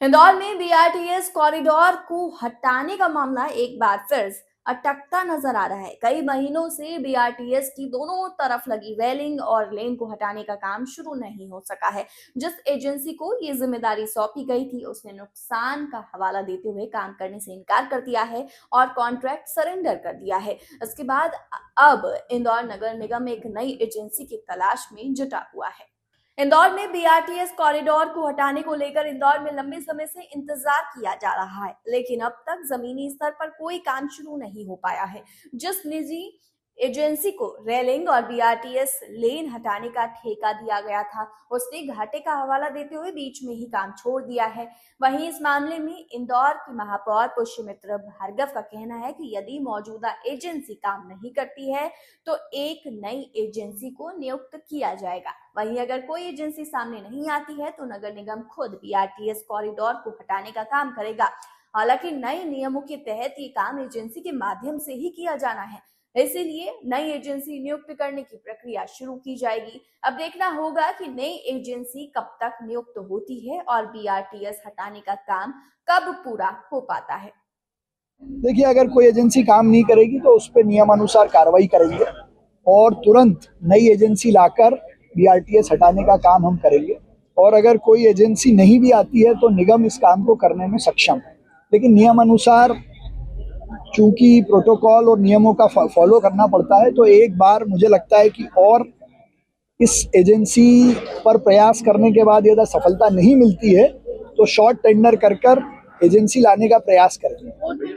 इंदौर में BRTS corridor को हटाने का मामला एक बार फिर अटकता नजर आ रहा है। कई महीनों से बीआरटीएस की दोनों तरफ लगी रेलिंग और लेन को हटाने का काम शुरू नहीं हो सका है। जिस एजेंसी को ये जिम्मेदारी सौंपी गई थी, उसने नुकसान का हवाला देते हुए काम करने से इनकार कर दिया है और कॉन्ट्रैक्ट सरेंडर कर दिया है। इसके बाद अब इंदौर नगर निगम एक नई एजेंसी की तलाश में जुटा हुआ है। इंदौर में बीआरटीएस कॉरिडोर को हटाने को लेकर इंदौर में लंबे समय से इंतजार किया जा रहा है, लेकिन अब तक जमीनी स्तर पर कोई काम शुरू नहीं हो पाया है। जिस निजी एजेंसी को रेलिंग और बीआरटीएस लेन हटाने का ठेका दिया गया था, उसने घाटे का हवाला देते हुए बीच में ही काम छोड़ दिया है। वहीं इस मामले में इंदौर की महापौर पुष्यमित्र भार्गव का कहना है कि यदि मौजूदा एजेंसी काम नहीं करती है तो एक नई एजेंसी को नियुक्त किया जाएगा। वहीं अगर कोई एजेंसी सामने नहीं आती है तो नगर निगम खुद बीआरटीएस कॉरिडोर को हटाने का काम करेगा। हालांकि नए नियमों के तहत ये काम एजेंसी के माध्यम से ही किया जाना है, इसीलिए नई एजेंसी नियुक्त करने की प्रक्रिया शुरू की जाएगी। अब देखना होगा कि नई एजेंसी कब तक नियुक्त होती है और बीआरटीएस हटाने का काम कब पूरा हो पाता है। देखिए, अगर कोई एजेंसी काम नहीं करेगी तो उस पर नियमानुसार कार्रवाई करेंगे और तुरंत नई एजेंसी लाकर बीआरटीएस हटाने का काम हम करेंगे। और अगर कोई एजेंसी नहीं भी आती है तो निगम इस काम को करने में सक्षम है, लेकिन नियमानुसार चूंकि प्रोटोकॉल और नियमों का फॉलो करना पड़ता है, तो एक बार मुझे लगता है कि और इस एजेंसी पर प्रयास करने के बाद यदि सफलता नहीं मिलती है तो शॉर्ट टेंडर कर एजेंसी लाने का प्रयास करेंगे।